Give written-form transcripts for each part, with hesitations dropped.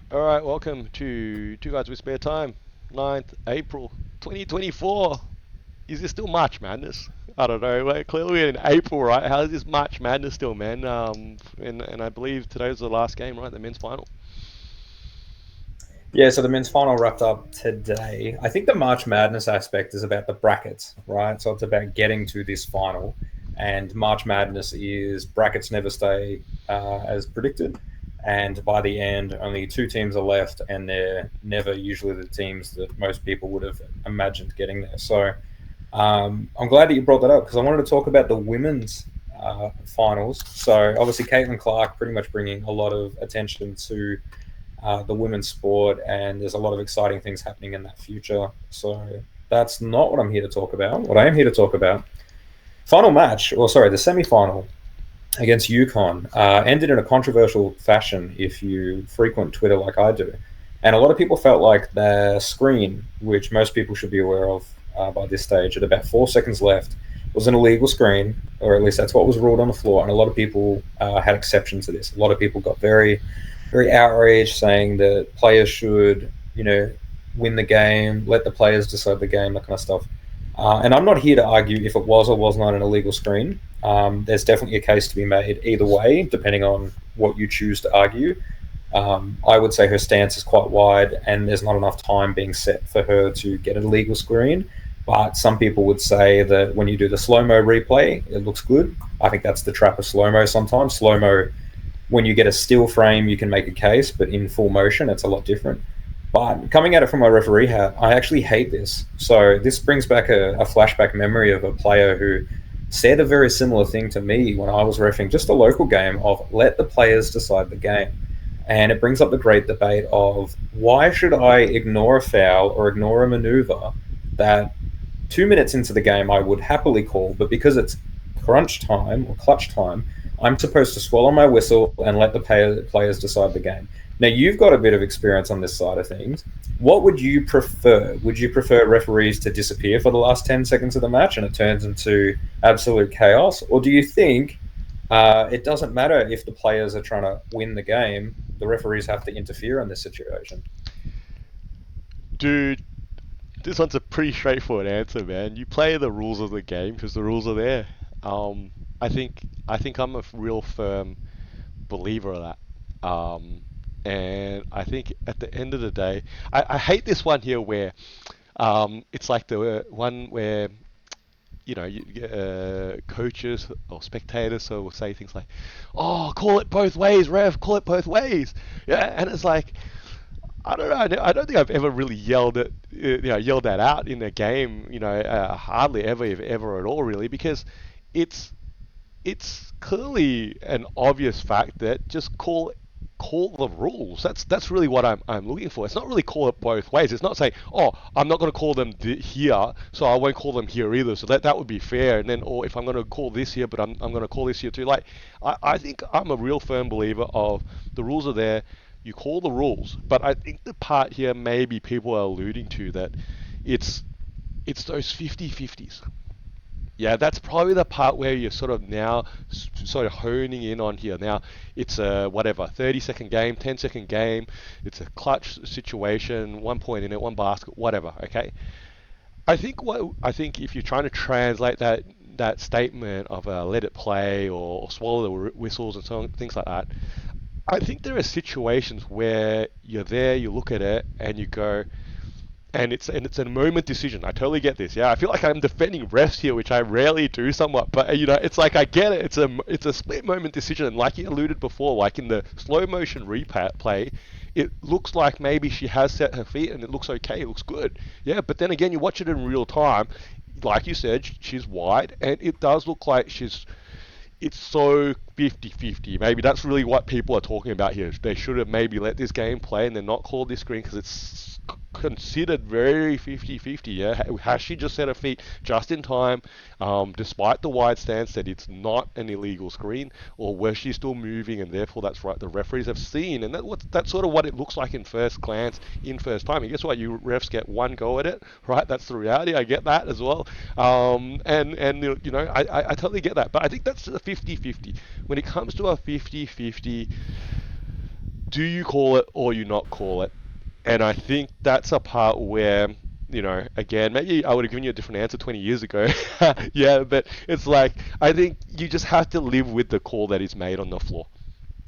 All right, welcome to Two Guys with Spare Time, 9th April 2024. Is this still March Madness? I don't know. Clearly we're in April, right? How is this March Madness still, man? And I believe today's the last game, right? The men's final. Yeah, so the men's final wrapped up today. I think the March Madness aspect is about the brackets, right? So it's about getting to this final. And March Madness is brackets never stay as predicted. And by the end, only two teams are left, and they're never usually the teams that most people would have imagined getting there. So I'm glad that you brought that up because I wanted to talk about the women's finals. So obviously, Caitlin Clark pretty much bringing a lot of attention to the women's sport, and there's a lot of exciting things happening in that future. So that's not what I'm here to talk about. What I am here to talk about, final match, or sorry, the semi-final against UConn ended in a controversial fashion if you frequent Twitter like I do. And a lot of people felt like their screen, which most people should be aware of by this stage, at about 4 seconds left, was an illegal screen, or at least that's what was ruled on the floor. And a lot of people had exceptions to this. A lot of people got very outraged, saying that players should, win the game, let the players decide the game, that kind of stuff. And I'm not here to argue if it was or was not an illegal screen. There's definitely a case to be made either way, depending on what you choose to argue. I would say her stance is quite wide, and there's not enough time being set for her to get a legal screen. But some people would say that when you do the slow mo replay, it looks good. I think that's the trap of slow mo sometimes. Slow mo, when you get a still frame, you can make a case, but in full motion, it's a lot different. But coming at it from a referee hat, I actually hate this. So this brings back a flashback memory of a player who said a very similar thing to me when I was refing just a local game of let the players decide the game. And it brings up the great debate of why should I ignore a foul or ignore a maneuver that 2 minutes into the game I would happily call, but because it's crunch time or clutch time, I'm supposed to swallow my whistle and let the players decide the game. Now, you've got a bit of experience on this side of things. What would you prefer? Would you prefer referees to disappear for the last 10 seconds of the match and it turns into absolute chaos? Or do you think it doesn't matter if the players are trying to win the game, the referees have to interfere in this situation? Dude, this one's a pretty straightforward answer, man. You play the rules of the game because the rules are there. Um, I think I'm a real firm believer of that. And I think at the end of the day, I hate this one here where it's like the one where coaches or spectators so will say things like, "Oh, call it both ways, ref, call it both ways." Yeah, and it's like I don't know. I don't think I've ever really yelled that out in a game. Hardly ever, if ever at all, really, because it's it's clearly an obvious fact that just call the rules. That's really what I'm looking for. It's not really call it both ways. It's not saying, oh, I'm not going to call them here, so I won't call them here either. So that would be fair. And then, or if I'm going to call this here, but I'm going to call this here too. Like, I think I'm a real firm believer of the rules are there. You call the rules, but I think the part here maybe people are alluding to that it's it's those 50-50s. Yeah, that's probably the part where you're sort of now sort of honing in on here. Now, it's a whatever, 30-second game, 10-second game. It's a clutch situation, 1 point in it, one basket, whatever, okay? I think if you're trying to translate that statement of let it play or swallow the whistles and so on, things like that, I think there are situations where you're there, you look at it, and you go, and it's a moment decision. I totally get this. Yeah, I feel like I'm defending refs here, which I rarely do somewhat. But it's like I get it. It's a split moment decision, and like you alluded before, like in the slow motion replay, it looks like maybe she has set her feet, and it looks okay. It looks good. Yeah, but then again, you watch it in real time. Like you said, she's wide, and it does look like it's so 50-50. Maybe that's really what people are talking about here. They should have maybe let this game play and then not called this screen because it's considered very 50-50. Yeah, has she just set her feet just in time, despite the wide stance that it's not an illegal screen, or was she still moving and therefore that's right? The referees have seen, and that's sort of what it looks like in first glance, in first time. And guess what? You refs get one go at it, right? That's the reality. I get that as well. And I totally get that. But I think that's a 50-50. When it comes to a 50-50, do you call it or you not call it? And I think that's a part where, again, maybe I would have given you a different answer 20 years ago. Yeah, but it's like, I think you just have to live with the call that is made on the floor.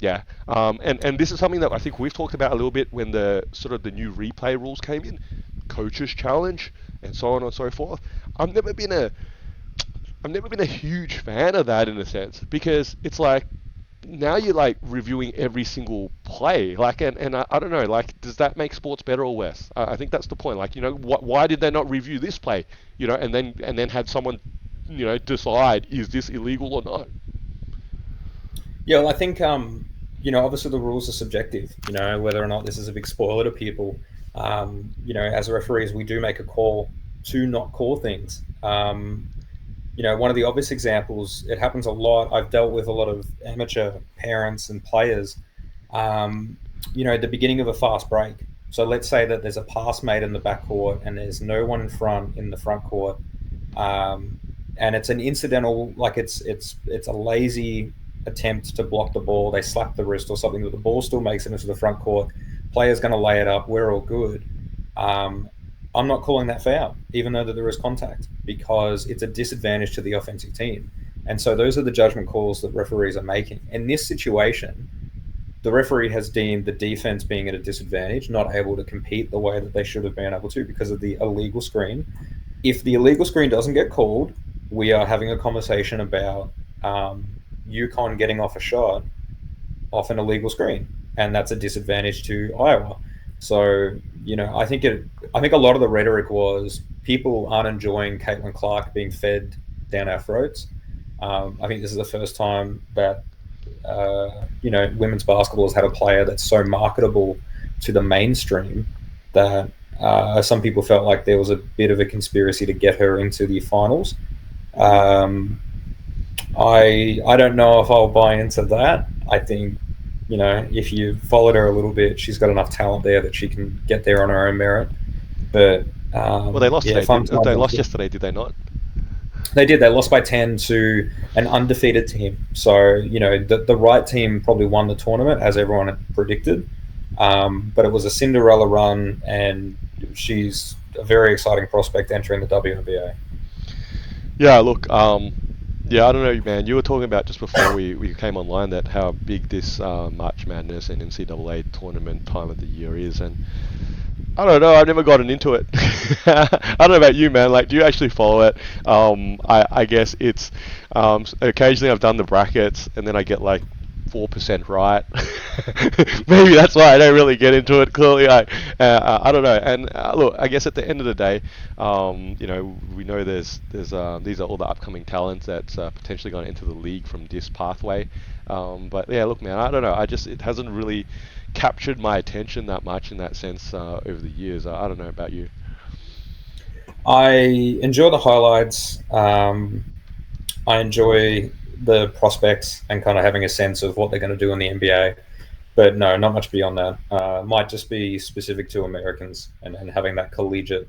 Yeah, and this is something that I think we've talked about a little bit when the sort of the new replay rules came in, coaches challenge, and so on and so forth. I've never been a I've never been a huge fan of that in a sense because it's like now you're like reviewing every single play, like, and I don't know, like, does that make sports better or worse? I think that's the point. Like, why did they not review this play? And then have someone, decide is this illegal or not? Yeah, well, I think obviously the rules are subjective. Whether or not this is a big spoiler to people. As referees, we do make a call to not call things. One of the obvious examples, it happens a lot. I've dealt with a lot of amateur parents and players. At the beginning of a fast break. So let's say that there's a pass made in the back court and there's no one in the front court, and it's an incidental, like it's a lazy attempt to block the ball. They slap the wrist or something, but the ball still makes it into the front court. Player's going to lay it up. We're all good. I'm not calling that foul, even though that there is contact, because it's a disadvantage to the offensive team. And so those are the judgment calls that referees are making. In this situation, the referee has deemed the defense being at a disadvantage, not able to compete the way that they should have been able to because of the illegal screen. If the illegal screen doesn't get called, we are having a conversation about UConn getting off a shot off an illegal screen, and that's a disadvantage to Iowa. So I think a lot of the rhetoric was people aren't enjoying Caitlin Clark being fed down our throats. I think this is the first time that women's basketball has had a player that's so marketable to the mainstream that some people felt like there was a bit of a conspiracy to get her into the finals. I don't know if I'll buy into that. I think if you followed her a little bit, she's got enough talent there that she can get there on her own merit. But Well, they lost yeah, today. fun time. They lost yesterday, did they not? They did. They lost by 10 to an undefeated team. So, the right team probably won the tournament, as everyone had predicted. But it was a Cinderella run, and she's a very exciting prospect entering the WNBA. Yeah, look, yeah, I don't know, man. You were talking about just before we came online that how big this March Madness and NCAA tournament time of the year is, and I don't know. I've never gotten into it. I don't know about you, man. Like, do you actually follow it? I guess it's occasionally I've done the brackets and then I get like 4% right. Maybe that's why I don't really get into it. Clearly, I don't know. And look, I guess at the end of the day, we know there's these are all the upcoming talents that's potentially going to enter the league from this pathway. But yeah, look, man, I don't know. It hasn't really captured my attention that much in that sense over the years. I don't know about you. I enjoy the highlights. I enjoy the prospects and kind of having a sense of what they're going to do in the NBA. But no, not much beyond that. Might just be specific to Americans and having that collegiate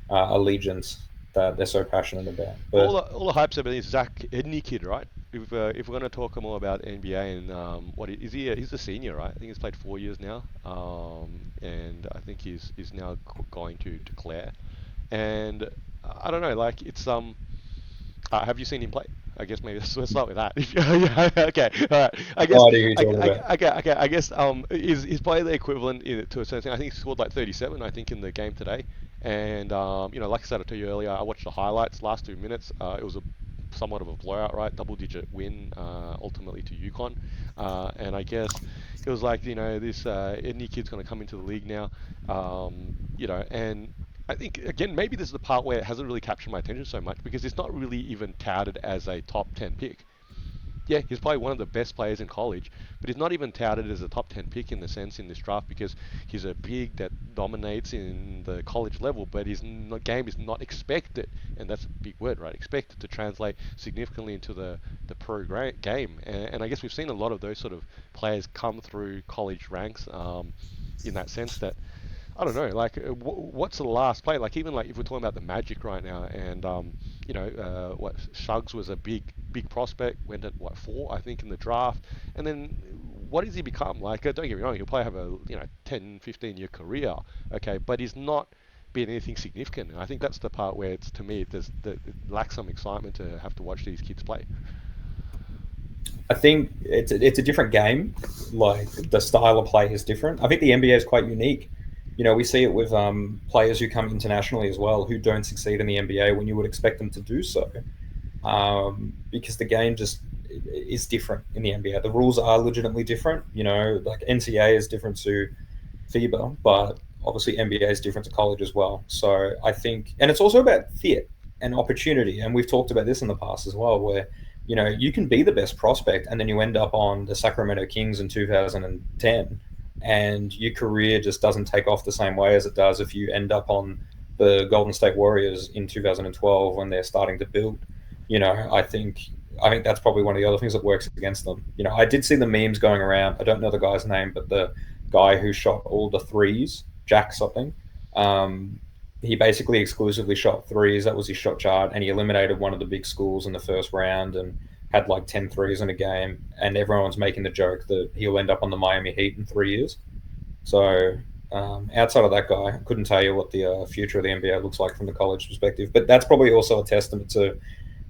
allegiance that they're so passionate about. But All the hype's about this Zach Edney kid, right? If we're going to talk more about NBA and what is he? He's a senior, right? I think he's played 4 years now, and I think he's now going to declare. And I don't know, like it's have you seen him play? I guess maybe let's start with that. Yeah, okay, all right. I guess. no idea who you're talking about. Okay. I guess is probably the equivalent to a certain thing. I think he scored like 37. I think in the game today. And like I said, I told you earlier, I watched the highlights last 2 minutes. It was somewhat of a blowout, right? Double-digit win, ultimately to UConn. And I guess it was like this Edney kid's going to come into the league now, and I think again maybe this is the part where it hasn't really captured my attention so much because it's not really even touted as a top 10 pick. Yeah, he's probably one of the best players in college, but he's not even touted as a top 10 pick in the sense in this draft because he's a big that dominates in the college level, but his game is not expected, and that's a big word, right? Expected to translate significantly into the game, and I guess we've seen a lot of those sort of players come through college ranks in that sense that I don't know, like, what's the last play? Like, even like if we're talking about the Magic right now, and what Suggs was a big prospect, went at what 4, I think, in the draft, and then what does he become? Like, don't get me wrong, he'll probably have a 10, 15 year career, okay, but he's not been anything significant. And I think that's the part where it's to me it lacks some excitement to have to watch these kids play. I think it's a different game. Like the style of play is different. I think the NBA is quite unique. We see it with players who come internationally as well who don't succeed in the NBA when you would expect them to do so, because the game just is different in the NBA. The rules are legitimately different. Like NCAA is different to FIBA, but obviously NBA is different to college as well. So I think, and it's also about fit and opportunity. And we've talked about this in the past as well, where you can be the best prospect, and then you end up on the Sacramento Kings in 2010, and your career just doesn't take off the same way as it does if you end up on the Golden State Warriors in 2012 when they're starting to build. I think that's probably one of the other things that works against them. I did see the memes going around. I don't know the guy's name, but the guy who shot all the threes, Jack something. He basically exclusively shot threes. That was his shot chart, and he eliminated one of the big schools in the first round and had like 10 threes in a game. And everyone's making the joke that he'll end up on the Miami Heat in 3 years. So outside of that guy, I couldn't tell you what the future of the NBA looks like from the college perspective. But that's probably also a testament to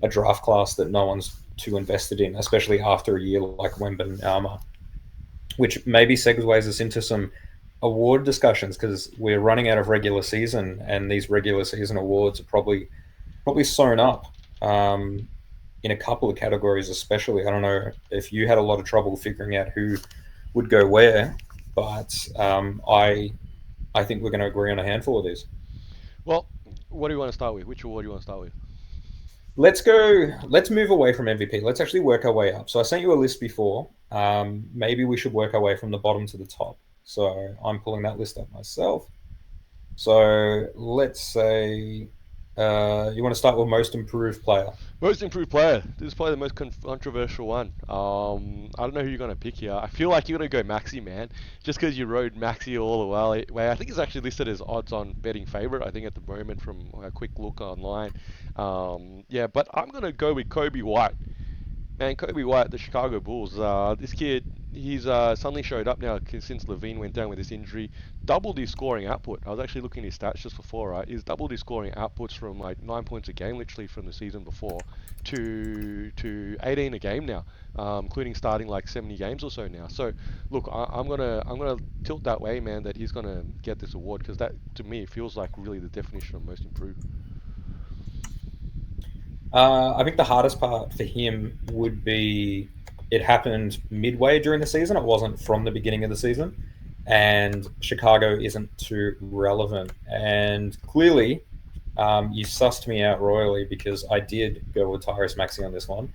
a draft class that no one's too invested in, especially after a year like Wembanyama, which maybe segues us into some award discussions because we're running out of regular season, and these regular season awards are probably sewn up in a couple of categories, especially. I don't know if you had a lot of trouble figuring out who would go where, but I think we're going to agree on a handful of these. Well, what do you want to start with? Which award do you want to start with? Let's move away from MVP. Let's actually work our way up. So I sent you a list before. Maybe we should work our way from the bottom to the top. So I'm pulling that list up myself. So let's say you want to start with most improved player. Most improved player. This is probably the most controversial one. I don't know who you're going to pick here. I feel like you're going to go Maxi, man. Just because you rode Maxi all the way. I think it's actually listed as odds on betting favorite, I think, at the moment from a quick look online. Yeah, but I'm going to go with Kobe White. Man, Kobe White, the Chicago Bulls. This kid, he's suddenly showed up now since Levine went down with this injury. Doubled his scoring output. I was actually looking at his stats just before, right? He's doubled his scoring outputs from like 9 points a game, literally from the season before, to 18 a game now, including starting like 70 games or so now. So, look, I'm gonna tilt that way, man. That he's gonna get this award because that, to me, feels like really the definition of most improved. I think the hardest part for him would be it happened midway during the season. It wasn't from the beginning of the season, and Chicago isn't too relevant. And clearly, you sussed me out royally because I did go with Tyrese Maxey on this one.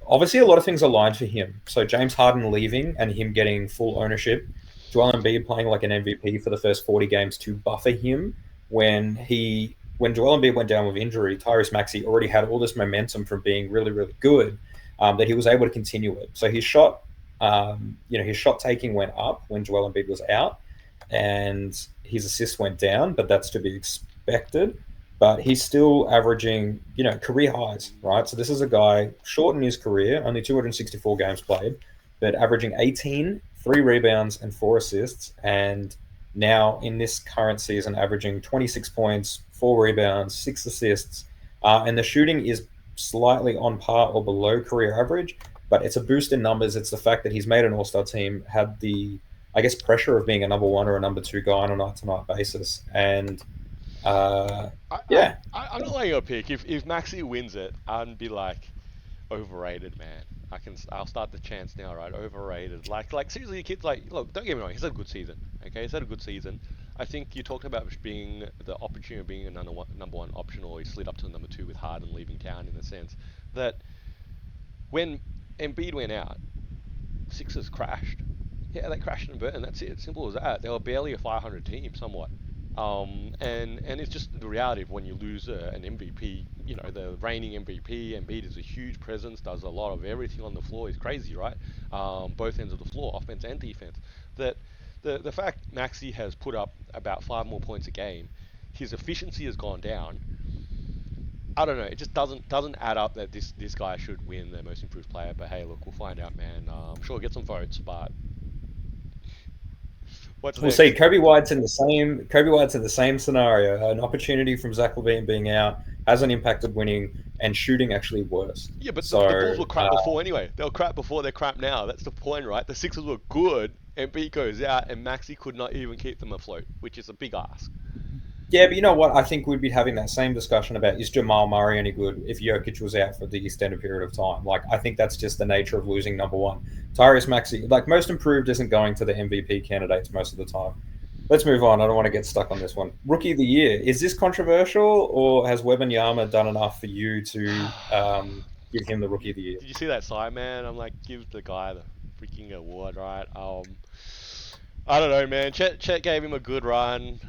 Obviously, a lot of things aligned for him. So James Harden leaving and him getting full ownership, Joel Embiid playing like an MVP for the first 40 games to buffer him when Joel Embiid went down with injury. Tyrese Maxey already had all this momentum from being really, really good, that he was able to continue it. So his shot taking went up when Joel Embiid was out, and his assists went down, but that's to be expected. But he's still averaging, career highs, right? So this is a guy short in his career, only 264 games played, but averaging 18, 3 rebounds, and 4 assists, and now in this current season, averaging 26 points, 4 rebounds, 6 assists, and the shooting is slightly on par or below career average, but it's a boost in numbers. It's the fact that he's made an All-Star team, had the, I guess, pressure of being a number one or a number two guy on a night-to-night basis, and I, I, yeah, I'm not letting you pick. If Maxi wins it, I'd be like overrated, man. I'll start the chance now, right? Overrated. Like seriously, kids. Like, look, don't get me wrong. He's had a good season. Okay, he's had a good season. I think you talked about being the opportunity of being a number one option, or he slid up to the number two with Harden leaving town, in the sense that when Embiid went out, Sixers crashed. Yeah, they crashed and burned. That's it. Simple as that. They were barely a 500 team, somewhat. And it's just the reality of when you lose an MVP. The reigning MVP. Embiid is a huge presence. Does a lot of everything on the floor. He's crazy, right? Both ends of the floor, offense and defense. That the fact Maxi has put up about 5 more points a game, his efficiency has gone down. I don't know. It just doesn't add up that this guy should win the most improved player. But hey, look, we'll find out, man. I'm sure he'll get some votes, but what's We'll see. next? Kobe White's in the same scenario. An opportunity from Zach LaVine being out hasn't impacted winning, and shooting actually worse. Yeah, but the Bulls So were crap before anyway. They were crap before. They're crap now. That's the point, right? The Sixers were good, and B goes out, and Maxi could not even keep them afloat, which is a big ask. yeah, but you know what? I think we'd be having that same discussion about is Jamal Murray any good if Jokic was out for the extended period of time. Like I think that's just the nature of losing number one. Tyrese Maxey, like most improved, isn't going to the MVP candidates most of the time. Let's move on. I don't want to get stuck on this one. Rookie of the year. Is this controversial, or has Wembanyama done enough for you to give him the rookie of the year? Did you see that sign, man? I'm like, give the guy the freaking award, right? I don't know, man. Chet gave him a good run.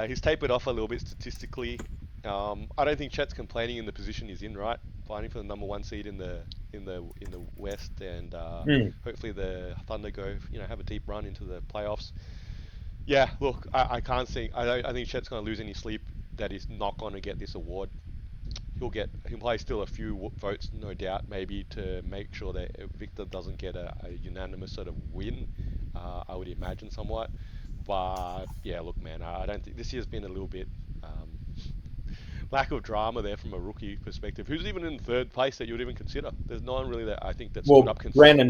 He's tapered off a little bit statistically. I don't think Chet's complaining in the position he's in, right? Fighting for the number one seed in the West, and Mm. hopefully the Thunder have a deep run into the playoffs. Yeah, look, I can't think. I think Chet's going to lose any sleep that he's not going to get this award. He'll play still a few votes, no doubt, maybe to make sure that Victor doesn't get a unanimous sort of win. I would imagine somewhat, but yeah, look, man, I don't think this year's been a little bit lack of drama there from a rookie perspective. Who's even in third place that you would even consider? There's no one really that I think that stood Well, up consistently.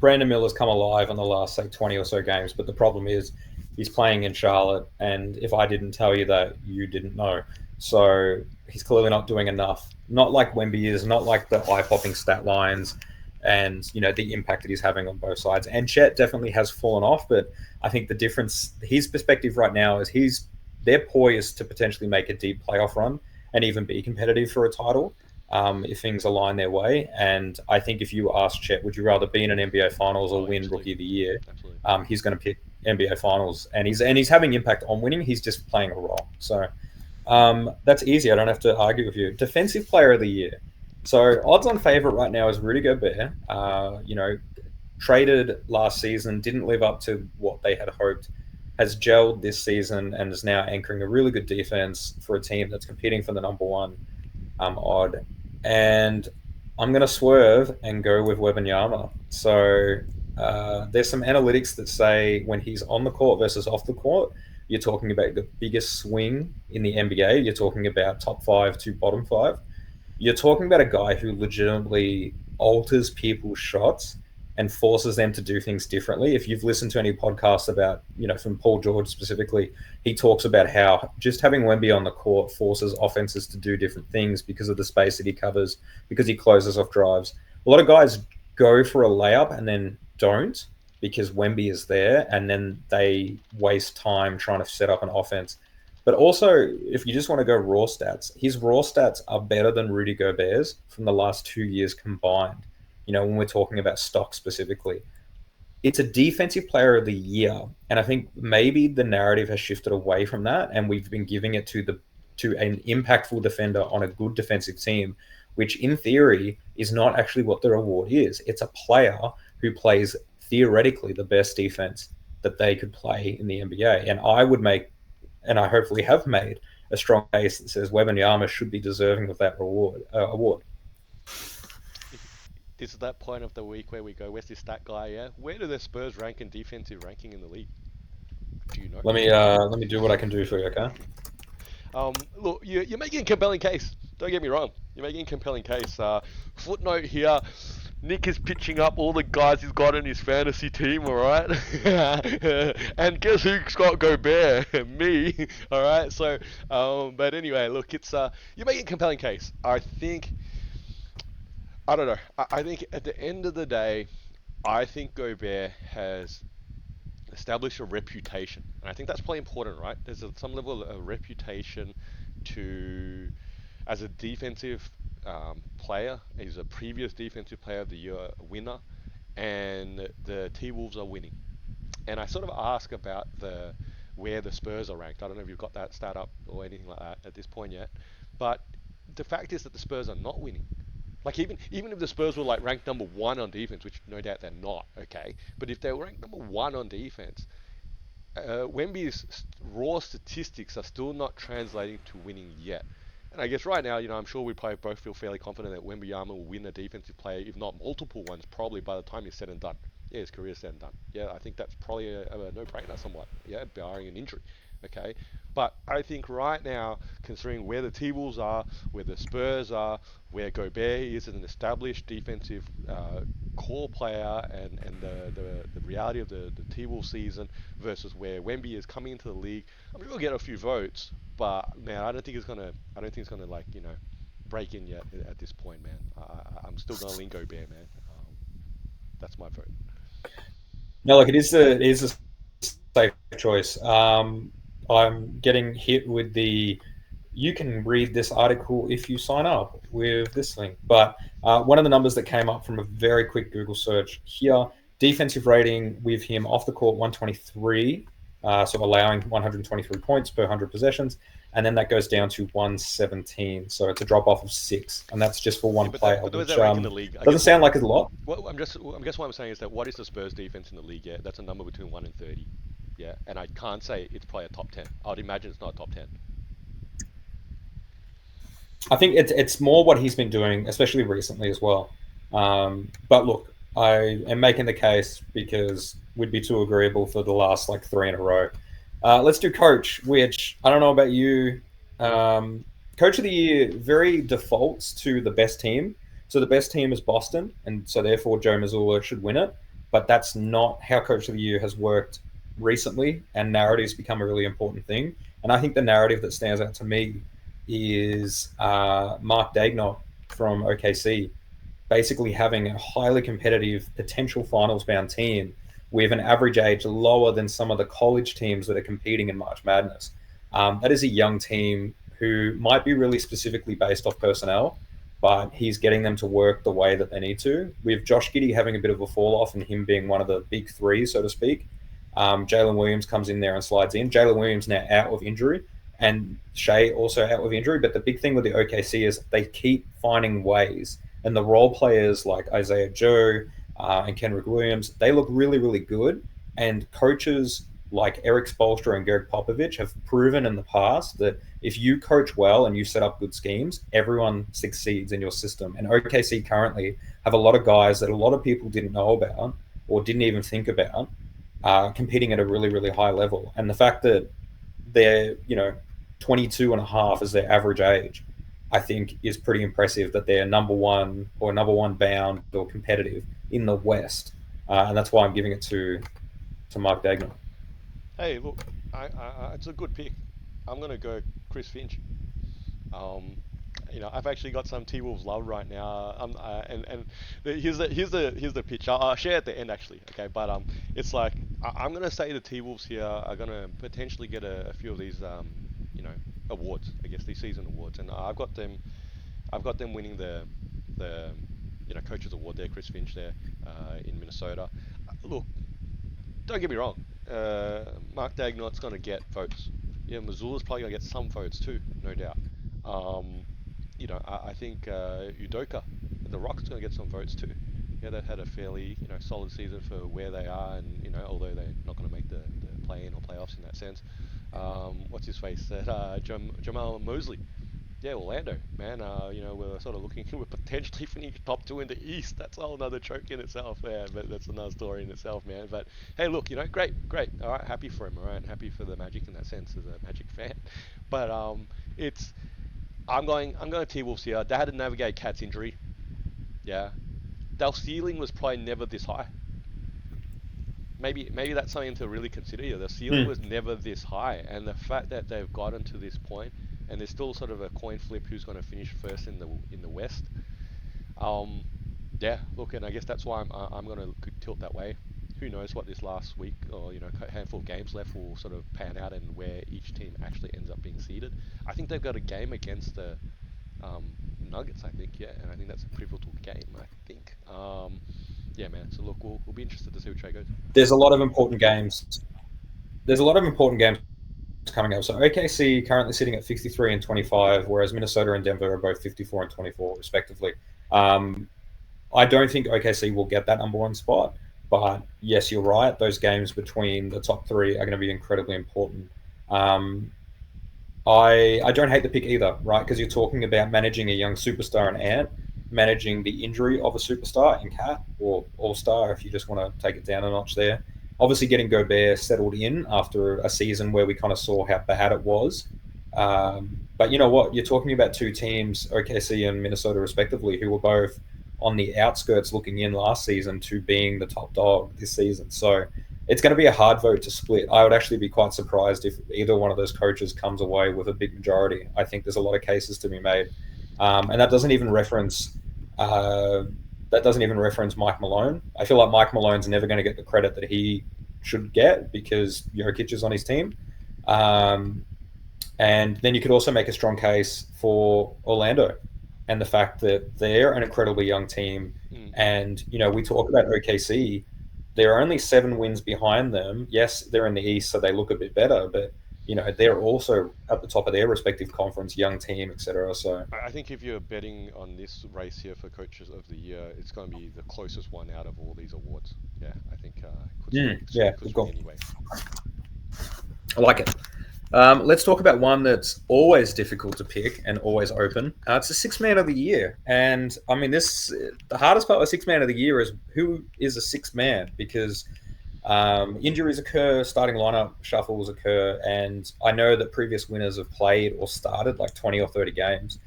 Brandon Miller's come alive in the last say 20 or so games, but the problem is he's playing in Charlotte, and if I didn't tell you that, you didn't know. So he's clearly not doing enough. Not like Wemby is, not like the eye-popping stat lines, and the impact that he's having on both sides. And Chet definitely has fallen off, but I think the difference, his perspective right now is they're poised to potentially make a deep playoff run and even be competitive for a title if things align their way. And I think if you ask Chet, would you rather be in an NBA Finals or Oh, win absolutely, Rookie of the Year? absolutely. He's going to pick NBA Finals, and he's having impact on winning. He's just playing a role. So that's easy. I don't have to argue with you. Defensive Player of the Year. So odds-on favorite right now is Rudy Gobert. Traded last season, didn't live up to what they had hoped. Has gelled this season and is now anchoring a really good defense for a team that's competing for the number one odd. And I'm going to swerve and go with Wembanyama. So there's some analytics that say when he's on the court versus off the court, you're talking about the biggest swing in the NBA. You're talking about top five to bottom five. You're talking about a guy who legitimately alters people's shots and forces them to do things differently. If you've listened to any podcasts about, from Paul George specifically, he talks about how just having Wemby on the court forces offenses to do different things because of the space that he covers, because he closes off drives. A lot of guys go for a layup and then don't because Wemby is there, and then they waste time trying to set up an offense. But also, if you just want to go raw stats, his raw stats are better than Rudy Gobert's from the last 2 years combined. When we're talking about stock specifically, it's a defensive player of the year. And I think maybe the narrative has shifted away from that. And we've been giving it to an impactful defender on a good defensive team, which in theory is not actually what the reward is. It's a player who plays theoretically the best defense that they could play in the NBA. And I would make, and I hopefully have made, a strong case that says Wembanyama should be deserving of that award. This is that point of the week where we go, where's this stat guy? Yeah, where do the Spurs rank in defensive ranking in the league? Do you know? Let me do what I can do for you, okay? Look, you're making a compelling case. Don't get me wrong. You're making a compelling case. Footnote here. Nick is pitching up all the guys he's got in his fantasy team, alright? And guess who's got Gobert? Me, alright? So, but anyway, look, you're making a compelling case. I don't know. I think at the end of the day, I think Gobert has established a reputation, and I think that's probably important, right? There's some level of reputation to as a defensive player. He's a previous defensive player of the year winner, and the T Wolves are winning. And I sort of ask about where the Spurs are ranked. I don't know if you've got that stat up or anything like that at this point yet, but the fact is that the Spurs are not winning. Like even if the Spurs were like ranked number one on defense, which no doubt they're not, okay. But if they were ranked number one on defense, Wemby's raw statistics are still not translating to winning yet. And I guess right now, I'm sure we probably both feel fairly confident that Wembanyama will win a defensive player, if not multiple ones, probably by the time he's said and done. Yeah, his career's said and done. Yeah, I think that's probably a no-brainer somewhat. Yeah, barring an injury. Okay, but I think right now, considering where the T-Wolves are, where the Spurs are, where Gobert is an established defensive core player, and the reality of the T-Wolves season versus where Wemby is coming into the league, I'm sure he'll get a few votes, but man, I don't think it's gonna break in yet at this point, man. I'm still gonna lean Gobert, man. That's my vote. No, look, it is a safe choice. I'm getting hit with the. You can read this article if you sign up with this link. But one of the numbers that came up from a very quick Google search here, defensive rating with him off the court 123, so allowing 123 points per 100 possessions, and then that goes down to 117. So it's a drop off of 6, and that's just for Yeah, one player, but where's which that rank in the league? I doesn't guess sound like a lot. I guess what I'm saying is that what is the Spurs defense in the league? Yeah, that's a number between 1 and 30. Yeah, and I can't say it's probably a top 10. I'd imagine it's not a top 10. I think it's more what he's been doing, especially recently as well. But look, I am making the case because we'd be too agreeable for the last like 3 in a row. Let's do coach, which I don't know about you. Coach of the year very defaults to the best team. So the best team is Boston, and so therefore Joe Mazzulla should win it. But that's not how coach of the year has worked recently, and narratives become a really important thing. And I think the narrative that stands out to me is Mark Daigneault from OKC basically having a highly competitive potential finals bound team with an average age lower than some of the college teams that are competing in March Madness. That is a young team who might be really specifically based off personnel, but he's getting them to work the way that they need to. With Josh Giddey having a bit of a fall off and him being one of the big three, so to speak, Jalen Williams comes in there and slides in. Jalen Williams now out of injury, and Shea also out with injury. But the big thing with the OKC is they keep finding ways, and the role players like Isaiah Joe and Kenrick Williams, they look really, really good. And coaches like Eric Spoelstra and Greg Popovich have proven in the past that if you coach well and you set up good schemes, everyone succeeds in your system. And OKC currently have a lot of guys that a lot of people didn't know about or didn't even think about competing at a really, really high level. And the fact that they're, 22 and a half as their average age, I think is pretty impressive that they're number one bound or competitive in the West. And that's why I'm giving it to Mark Daigneault. Hey, look, it's a good pick. I'm gonna go Chris Finch. Um, I've actually got some T Wolves love right now. Here's the pitch. I'll share at the end actually. Okay, but it's like I'm gonna say the T Wolves here are gonna potentially get a few of these awards. I guess these season awards, and I've got them winning the coaches award there. Chris Finch there in Minnesota. Look, don't get me wrong. Mark Daigneault's gonna get votes. Yeah, Missoula's probably gonna get some votes too, no doubt. Um, I think Udoka, the Rockets, going to get some votes too. Yeah, they've had a fairly solid season for where they are, and although they're not going to make the play-in or playoffs in that sense. What's his face? That Jamal Mosley. Yeah, Orlando, man. We're sort of looking. We're potentially finishing top 2 in the East. That's a whole another joke in itself, yeah. But that's another story in itself, man. But hey, look, great. All right, happy for him. All right, happy for the Magic in that sense as a Magic fan. But it's I'm going T Wolves here. They had to navigate Cat's injury. Yeah. Their ceiling was probably never this high. Maybe that's something to really consider here. The ceiling was never this high, and the fact that they've gotten to this point, and there's still sort of a coin flip who's going to finish first in the West. Yeah. Look, and I guess that's why I'm going to tilt that way. Who knows what this last week or a handful of games left will sort of pan out and where each team actually ends up being seeded. I think they've got a game against the Nuggets, I think, yeah, and I think that's a pivotal game, I think. Yeah, man. So look, we'll be interested to see which way it goes. There's a lot of important games. There's a lot of important games coming up. So OKC currently sitting at 53 and 25, whereas Minnesota and Denver are both 54 and 24, respectively. I don't think OKC will get that number one spot. But yes, you're right. Those games between the top 3 are going to be incredibly important. I don't hate the pick either, right? Because you're talking about managing a young superstar in Ant, managing the injury of a superstar in Cat or All Star, if you just want to take it down a notch there. Obviously, getting Gobert settled in after a season where we kind of saw how bad it was. But you know what? You're talking about two teams, OKC and Minnesota, respectively, who were both on the outskirts looking in last season to being the top dog this season. So it's going to be a hard vote to split. I would actually be quite surprised if either one of those coaches comes away with a big majority. I think there's a lot of cases to be made, and uh, that doesn't even reference Mike Malone. I feel like Mike Malone's never going to get the credit that he should get because Jokic is on his team. Um, and then you could also make a strong case for Orlando and the fact that they're an incredibly young team. Mm. And, we talk about OKC. There are only 7 wins behind them. Yes, they're in the East, so they look a bit better, but, they're also at the top of their respective conference, young team, etc. So, I think if you're betting on this race here for coaches of the year, it's going to be the closest one out of all these awards. Yeah, I think yeah, could good swing call. anyway. I like it. Let's talk about one that's always difficult to pick and always open. It's the six man of the year, and I mean this. The hardest part of six man of the year is who is a six man because injuries occur, starting lineup shuffles occur, and I know that previous winners have played or started like 20 or 30 games.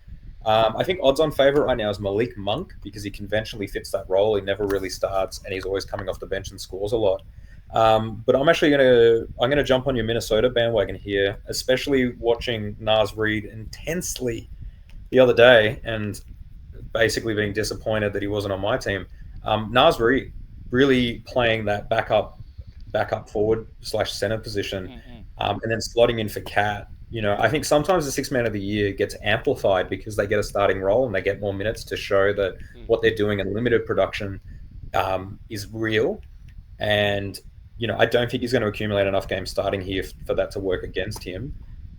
I think odds on favorite right now is Malik Monk because he conventionally fits that role. He never really starts, and he's always coming off the bench and scores a lot. But I'm gonna jump on your Minnesota bandwagon here, especially watching Naz Reid intensely the other day and basically being disappointed that he wasn't on my team. Naz Reid really playing that backup forward slash center position, Mm-mm. and then slotting in for Cat. I think sometimes the six man of the year gets amplified because they get a starting role and they get more minutes to show that Mm. what they're doing in limited production is real. And I don't think he's going to accumulate enough games starting here for that to work against him.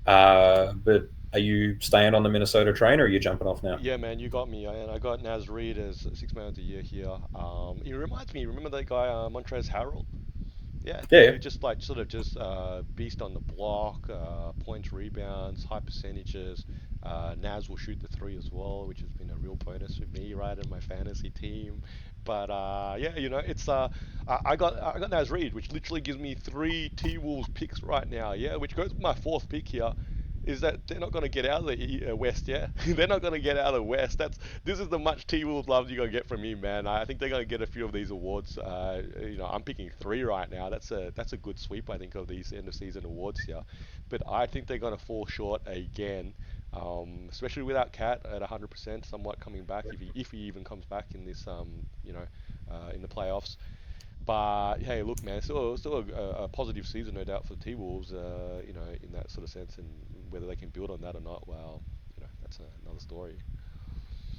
But are you staying on the Minnesota train or are you jumping off now? Yeah, man, you got me. And I got Naz Reid as six man of the year here. He reminds me. Remember that guy Montrezl Harrell? Yeah, Yeah, yeah. you just like sort of just beast on the block, points, rebounds, high percentages. Naz will shoot the three as well, which has been a real bonus for me, right, in my fantasy team. But yeah, it's I got Naz Reid, which literally gives me three T Wolves picks right now. Yeah, which goes with my fourth pick here. Is that they're not going to get out of the West, yeah? They're not going to get out of the West. This is the much T Wolves love you're going to get from me, man. I think they're going to get a few of these awards. I'm picking three right now. That's a good sweep, I think, of these end of season awards here. But I think they're going to fall short again, especially without Cat at 100%, somewhat coming back if he even comes back in this in the playoffs. But hey, look, man, still a positive season, no doubt, for the T Wolves. In that sort of sense, and whether they can build on that or not, well, that's another story.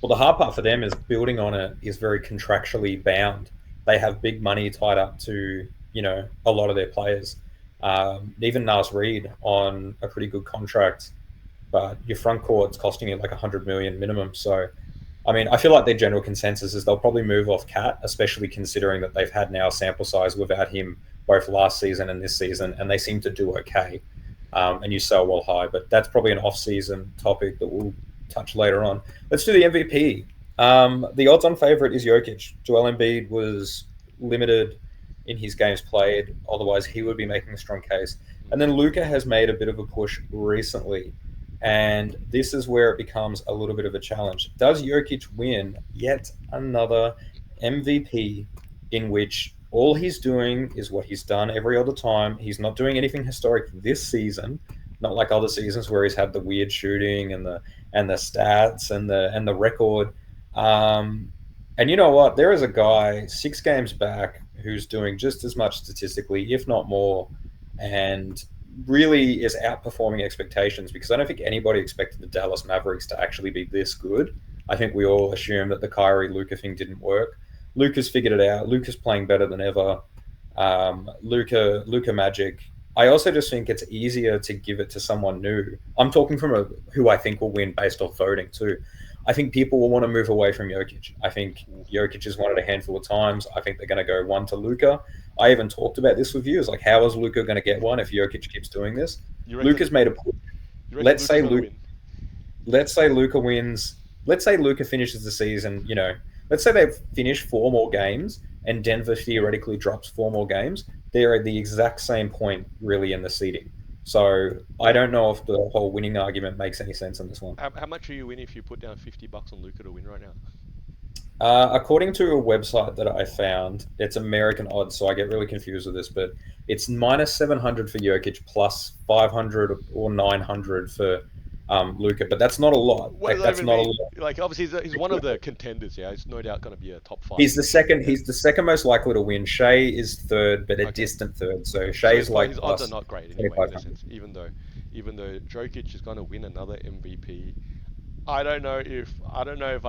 Well, the hard part for them is building on it is very contractually bound. They have big money tied up to, a lot of their players. Even Nas Reed on a pretty good contract, but your front court's costing you like 100 million minimum. So I mean, I feel like their general consensus is they'll probably move off Cat, especially considering that they've had now sample size without him both last season and this season, and they seem to do okay. And you sell well high, but that's probably an off-season topic that we'll touch later on. Let's do the MVP. The odds-on favorite is Jokic. Joel Embiid was limited in his games played; otherwise, he would be making a strong case. And then Luca has made a bit of a push recently. And this is where it becomes a little bit of a challenge. Does Jokic win yet another MVP in which all he's doing is what he's done every other time? He's not doing anything historic this season, not like other seasons where he's had the weird shooting and the stats and the record. Um, and you know what? There is a guy 6 games back who's doing just as much statistically, if not more, and really is outperforming expectations because I don't think anybody expected the Dallas Mavericks to actually be this good. I think we all assumed that the Kyrie Luca thing didn't work. Luca's figured it out. Luca's playing better than ever. Luca Magic. I also just think it's easier to give it to someone new. I'm talking from who I think will win based off voting too. I think people will want to move away from Jokic. I think Jokic has won it a handful of times. I think they're going to go one to Luca. I even talked about this with you. It's like, how is Luca going to get one if Jokic keeps doing this? You reckon? Luca's made a push. You reckon let's say Luca's gonna Luke win? let's say Luca wins. Let's say Luca finishes the season. Let's say they finish four more games, and Denver theoretically drops four more games. They're at the exact same point, really, in the seeding. So I Yeah. don't know if the whole winning argument makes any sense on this one. How much are you winning if you put down $50 on Luca to win right now? According to a website that I found, it's American odds, so I get really confused with this, but it's minus 700 for Jokic, plus 500 or 900 for Luca. But that's not a lot. What does that That's even not a mean? lot. Like, obviously, he's one of the contenders. Yeah, he's no doubt going to be a top five He's the contender. second. Yeah. He's the second most likely to win. Shea is third, but a Okay. distant third. So So his Shea's like his odds are plus not great anyway in a 2,500. sense. Even though Jokic is going to win another MVP, I don't know if you know,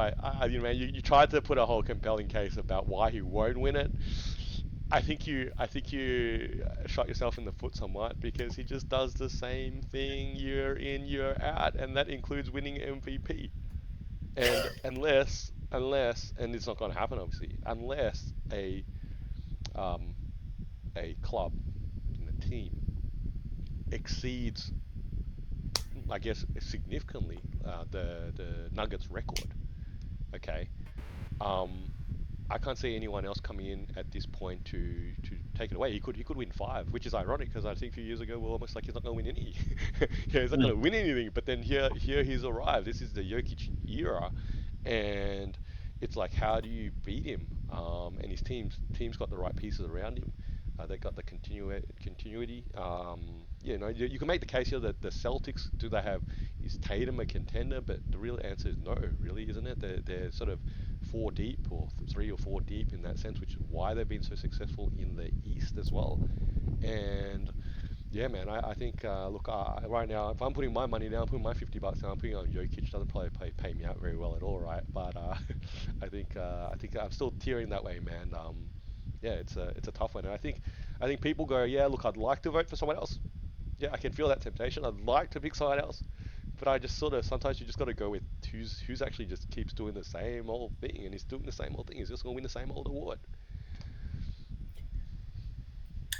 man, you tried to put a whole compelling case about why he won't win it. I think you shot yourself in the foot somewhat because he just does the same thing year in year out, and that includes winning MVP. And unless and it's not going to happen obviously unless um, a club and a team exceeds, I guess, significantly the Nuggets record. Okay, um, I can't see anyone else coming in at this point to take it away. He could win five, which is ironic because I think a few years ago we're almost like he's not going to win any. Yeah, he's not going to win anything. But then here he's arrived. This is the Jokic era, and it's like how do you beat him? And his team's got the right pieces around him. They got the continuity. You can make the case here that the Celtics, do they have, is Tatum a contender? But the real answer is no, really, isn't it? They're sort of four deep or three or four deep in that sense, which is why they've been so successful in the East as well. And yeah, man, I think look, right now, if I'm putting my money down, I'm putting my $50 down, I'm putting it on Jokic. Doesn't probably pay me out very well at all, right? But I think I'm still tearing that way, man. Yeah, it's a tough one, and I think people go, yeah, look, I'd like to vote for someone else. Yeah, I can feel that temptation. I'd like to pick someone else, but I just sort of sometimes you just got to go with who's actually just keeps doing the same old thing, and he's doing the same old thing. He's just gonna win the same old award.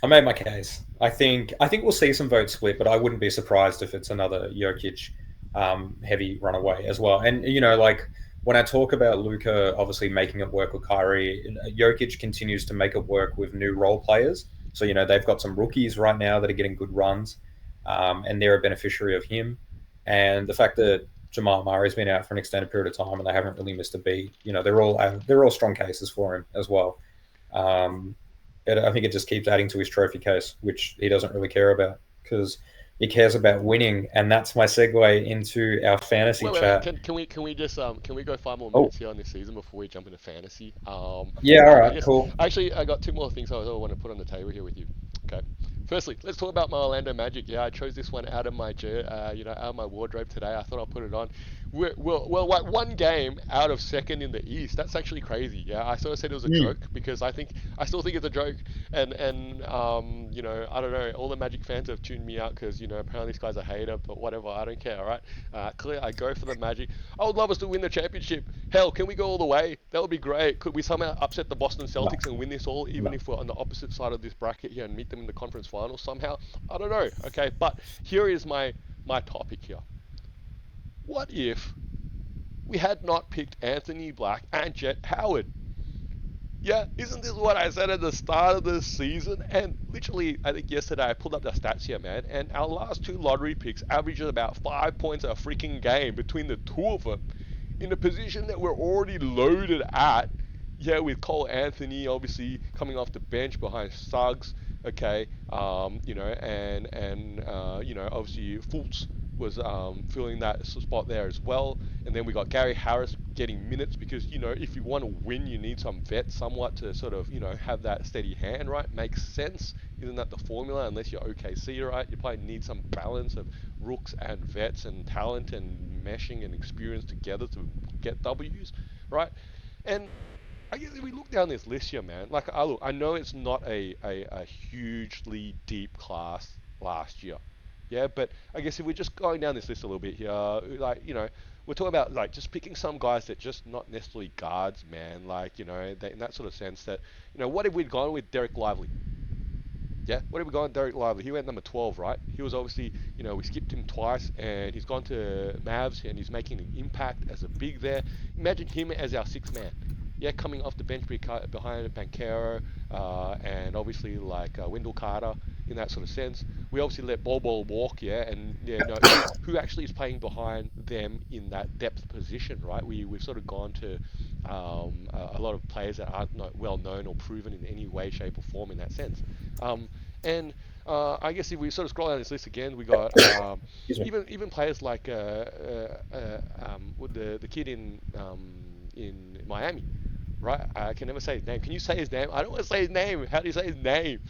I made my case. I think we'll see some votes split, but I wouldn't be surprised if it's another Jokic heavy runaway as well. And like when I talk about Luca obviously making it work with Kyrie, Jokic continues to make it work with new role players. So they've got some rookies right now that are getting good runs, and they're a beneficiary of him. And the fact that Jamal Murray's been out for an extended period of time and they haven't really missed a beat, they're all strong cases for him as well. Um, I think it just keeps adding to his trophy case, which he doesn't really care about because he cares about winning. And that's my segue into our fantasy Wait. chat. Can we go 5 more minutes Oh, here on this season before we jump into fantasy? yeah, all I right, guess cool. actually I got two more things I want to put on the table here with you. Okay. Firstly, let's talk about my Orlando Magic. Yeah, I chose this one out of out of my wardrobe today. I thought I'll put it on. Well, like one game out of second in the East. That's actually crazy. Yeah, I sort of said it was a Mm. joke because I still think it's a joke. And I don't know. All the Magic fans have tuned me out because apparently this guy's a hater. But whatever, I don't care. All right. Clear. I go for the Magic. I would love us to win the championship. Hell, can we go all the way? That would be great. Could we somehow upset the Boston No, Celtics and win this all, even no. if we're on the opposite side of this bracket here and meet them in the conference finals somehow? I don't know. Okay, but here is my topic here. What if we had not picked Anthony Black and Jet Howard? Yeah, isn't this what I said at the start of the season? And literally, I think yesterday I pulled up the stats here, man, and our last two lottery picks averaged about 5 points a freaking game between the two of them in a position that we're already loaded at. Yeah, with Cole Anthony obviously coming off the bench behind Suggs, okay, and obviously Fultz was filling that spot there as well. And then we got Gary Harris getting minutes because if you want to win, you need some vets somewhat to sort of have that steady hand, right? Makes sense. Isn't that the formula? Unless you're OKC, right? You probably need some balance of rooks and vets and talent and meshing and experience together to get W's, right? And I guess if we look down this list here, man, like I know it's not a hugely deep class last year, yeah, but I guess if we're just going down this list a little bit here, like we're talking about like just picking some guys that just not necessarily guards, man, like that, in that sort of sense that what if we'd gone with Derek Lively? Yeah, what have we got? Derek Lively. He went number 12, right? He was obviously, we skipped him twice, and he's gone to Mavs, and he's making an impact as a big there. Imagine him as our sixth man. Yeah, coming off the bench behind Bankero, and obviously like Wendell Carter in that sort of sense. We obviously let Bol walk, yeah, and no, who actually is playing behind them in that depth position, right? We've sort of gone to a lot of players that aren't not well known or proven in any way, shape, or form in that sense. Um, and I guess if we sort of scroll down this list again, we got Excuse me. even players like with the kid in Miami, right? I can never say his name. Can you say his name? I don't want to say his name. How do you say his name?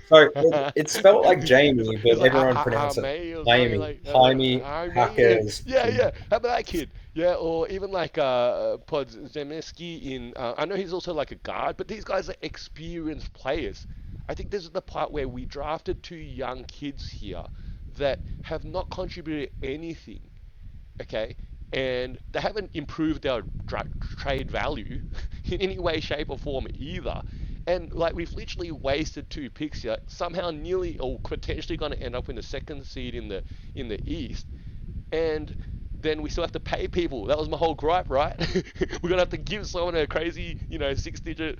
So it's spelled like Jamie, It's but like everyone pronounces it May or something Miami, like Jaime, I May. Hackers. Yeah, yeah. How about that kid? Yeah, or even like Podziemski in. I know he's also like a guard, but these guys are experienced players. I think this is the part where we drafted two young kids here that have not contributed anything, okay? And they haven't improved their trade value in any way, shape, or form either. And like we've literally wasted two picks here, somehow nearly or potentially going to end up in the second seed in the East, and then we still have to pay people. That was my whole gripe, right? We're gonna have to give someone a crazy, six-digit,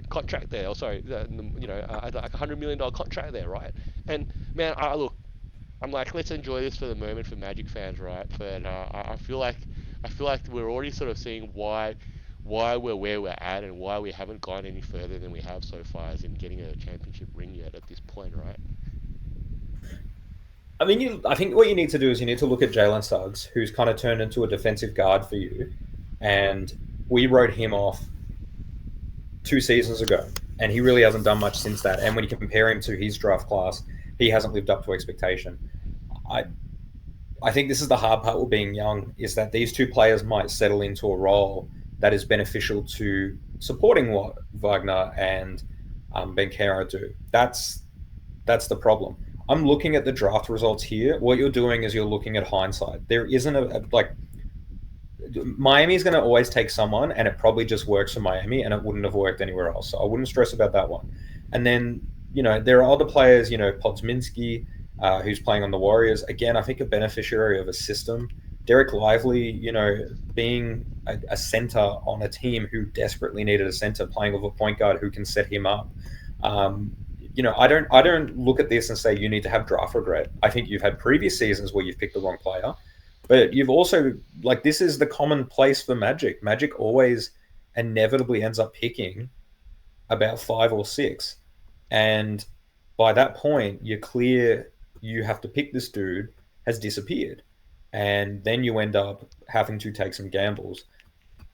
contract there. Or sorry, like $100 million contract there, right? And man, I look, I'm like, let's enjoy this for the moment for Magic fans, right? But I feel like we're already sort of seeing why we're where we're at and why we haven't gone any further than we have so far as in getting a championship ring yet at this point, right? I mean, I think what you need to do is you need to look at Jalen Suggs, who's kind of turned into a defensive guard for you, and we wrote him off 2 seasons ago, and he really hasn't done much since that. And when you compare him to his draft class, he hasn't lived up to expectation. I I think this is the hard part with being young is that these two players might settle into a role that is beneficial to supporting what Wagner and Benkero do. That's the problem. I'm looking at the draft results here. What you're doing is you're looking at hindsight. There isn't like Miami's going to always take someone, and it probably just works for Miami, and it wouldn't have worked anywhere else. So I wouldn't stress about that one. And then there are other players. Podsminski, who's playing on the Warriors. Again, I think a beneficiary of a system. Derek Lively, being a center on a team who desperately needed a center, playing with a point guard who can set him up. Um, I don't look at this and say you need to have draft regret. I think you've had previous seasons where you've picked the wrong player, but you've also like this is the common place for Magic. Magic always inevitably ends up picking about five or six, and by that point, you're clear you have to pick this dude has disappeared, and then you end up having to take some gambles.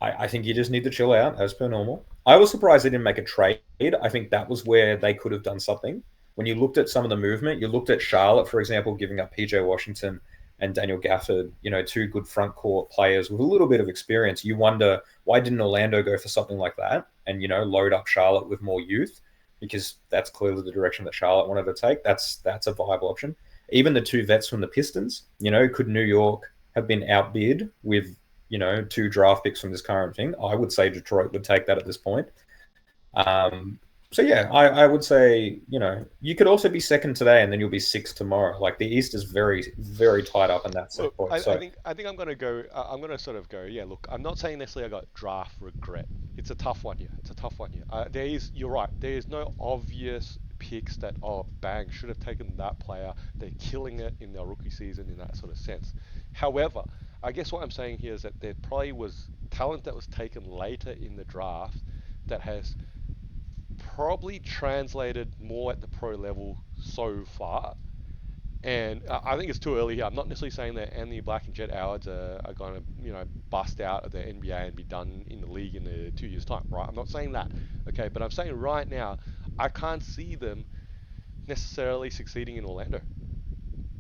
I think you just need to chill out as per normal. I was surprised they didn't make a trade. I think that was where they could have done something. When you looked at some of the movement, you looked at Charlotte, for example, giving up PJ Washington and Daniel Gafford, two good front court players with a little bit of experience. You wonder why didn't Orlando go for something like that and load up Charlotte with more youth, because that's clearly the direction that Charlotte wanted to take. That's a viable option. Even the two vets from the Pistons, could New York have been outbid with two draft picks from this current thing? I would say Detroit would take that at this point. So yeah, I would say you could also be second today and then you'll be sixth tomorrow. Like the East is very very tied up in that set Look, point. I So think I'm gonna go. I'm gonna sort of go. Yeah, look, I'm not saying necessarily I got draft regret. It's a tough one here. It's a tough one here. You're right. There is no obvious picks that bang should have taken that player. They're killing it in their rookie season in that sort of sense. However, I guess what I'm saying here is that there probably was talent that was taken later in the draft that has probably translated more at the pro level so far. And I think it's too early here. I'm not necessarily saying that Anthony Black and Jet Howards are going to, bust out of the NBA and be done in the league in the 2 years' time, right? I'm not saying that, okay? But I'm saying right now, I can't see them necessarily succeeding in Orlando.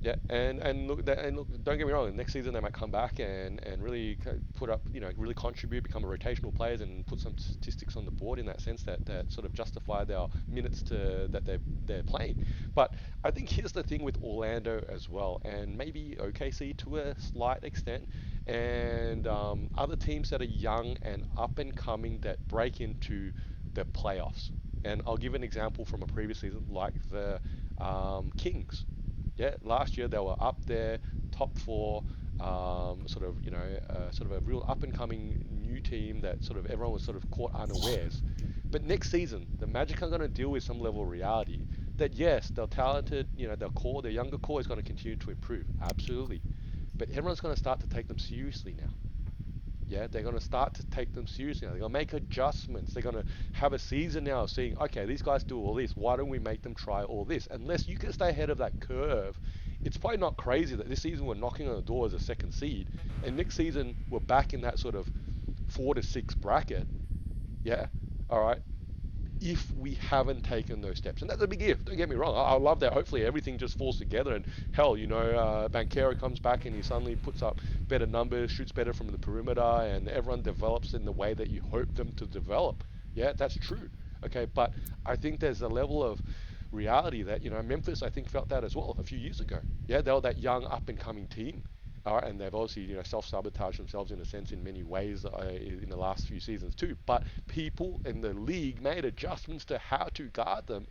Yeah, and look, don't get me wrong. Next season they might come back and really put up, really contribute, become a rotational players, and put some statistics on the board in that sense that sort of justify their minutes that they're playing. But I think here's the thing with Orlando as well, and maybe OKC to a slight extent, and other teams that are young and up and coming that break into the playoffs. And I'll give an example from a previous season, like the Kings. Yeah, last year they were up there, top four, sort of, sort of a real up and coming new team that sort of everyone was sort of caught unawares. But next season, the Magic are going to deal with some level of reality that yes, they're talented, their younger core is going to continue to improve, absolutely. But everyone's going to start to take them seriously now. Yeah, they're going to start to take them seriously now. They're going to make adjustments. They're going to have a season now of seeing, okay, these guys do all this. Why don't we make them try all this? Unless you can stay ahead of that curve, it's probably not crazy that this season we're knocking on the door as a second seed, and next season we're back in that sort of 4 to 6 bracket. Yeah, all right, if we haven't taken those steps. And that's a big if. Don't get me wrong. I love that. Hopefully everything just falls together. And hell, Banchero comes back and he suddenly puts up better numbers, shoots better from the perimeter, and everyone develops in the way that you hope them to develop. Yeah, that's true. Okay, but I think there's a level of reality that Memphis I think felt that as well a few years ago. Yeah, they were that young up and coming team. And they've obviously self-sabotaged themselves in a sense in many ways in the last few seasons too. But people in the league made adjustments to how to guard them.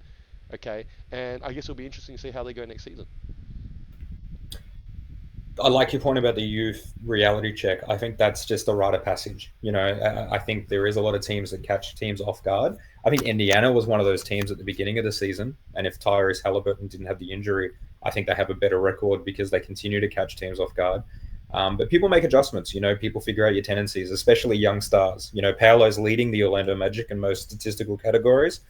Okay, and I guess it'll be interesting to see how they go next season. I like your point about the youth reality check. I think that's just a rite of passage. I think there is a lot of teams that catch teams off guard. I think Indiana was one of those teams at the beginning of the season, and if Tyrese Halliburton didn't have the injury, I think they have a better record because they continue to catch teams off guard. But people make adjustments. People figure out your tendencies, especially young stars. Paolo's leading the Orlando Magic in most statistical categories.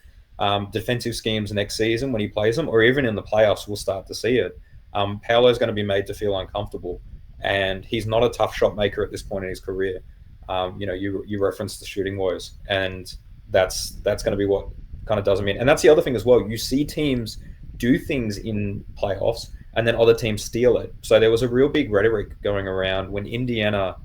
Defensive schemes next season when he plays them, or even in the playoffs, we'll start to see it. Paolo is going to be made to feel uncomfortable, and he's not a tough shot maker at this point in his career. You referenced the shooting woes, and that's going to be what kind of does him in. And that's the other thing as well. You see teams do things in playoffs, and then other teams steal it. So there was a real big rhetoric going around when Indiana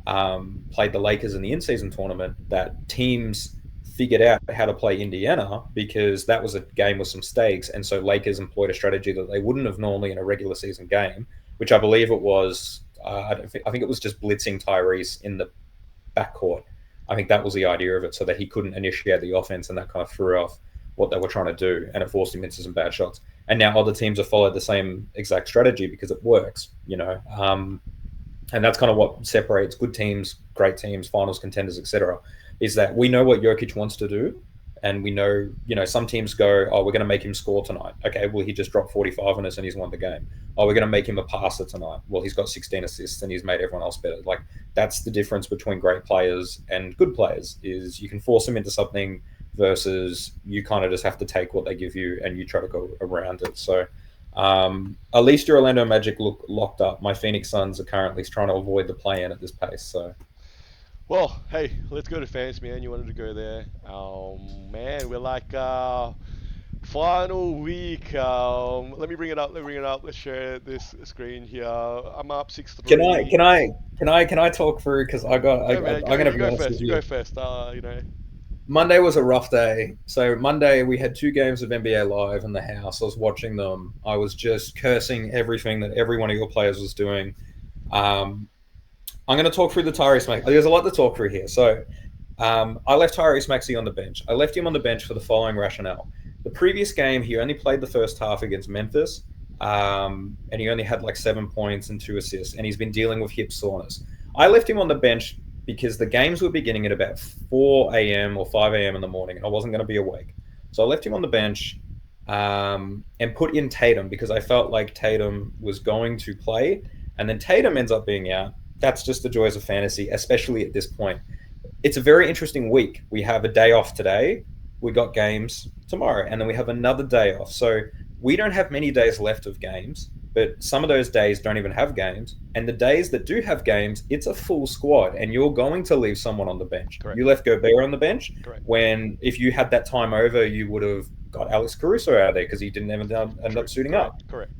played the Lakers in the in-season tournament that teams figured out how to play Indiana because that was a game with some stakes, and so Lakers employed a strategy that they wouldn't have normally in a regular season game, which I believe it was. I think it was just blitzing Tyrese in the backcourt. I think that was the idea of it, so that he couldn't initiate the offense, and that kind of threw off what they were trying to do, and it forced him into some bad shots. And now other teams have followed the same exact strategy because it works, and that's kind of what separates good teams, great teams, finals contenders, etc. Is that we know what Jokic wants to do, and we know, some teams go, oh, we're going to make him score tonight. Okay, well, he just dropped 45 on us and he's won the game. Oh, we're going to make him a passer tonight. Well, he's got 16 assists and he's made everyone else better. Like, that's the difference between great players and good players, is you can force them into something versus you kind of just have to take what they give you and you try to go around it. So at least your Orlando Magic look locked up. My Phoenix Suns are currently trying to avoid the play-in at this pace, so... Well, hey, let's go to fans, man. You wanted to go there. Man, we're like final week. Let me bring it up. Let's share this screen here. I'm up 6-3. Can I talk through? Because I'm gonna be honest with you. You go first. Monday was a rough day. So Monday we had 2 games of NBA Live in the house. I was watching them. I was just cursing everything that every one of your players was doing. I'm going to talk through the Tyrese Maxey. There's a lot to talk through here. So I left Tyrese Maxey on the bench. I left him on the bench for the following rationale. The previous game, he only played the first half against Memphis, and he only had like 7 points and 2 assists, and he's been dealing with hip soreness. I left him on the bench because the games were beginning at about 4 a.m. or 5 a.m. in the morning, and I wasn't going to be awake. So I left him on the bench and put in Tatum because I felt like Tatum was going to play, and then Tatum ends up being out. That's just the joys of fantasy, especially at this point. It's a very interesting week. We have a day off today. We got games tomorrow, and then we have another day off. So we don't have many days left of games, but some of those days don't even have games. And the days that do have games, it's a full squad, and you're going to leave someone on the bench. Correct. You left Gobert on the bench. Correct. When if you had that time over, you would have got Alex Caruso out of there because he didn't end up suiting up. Correct.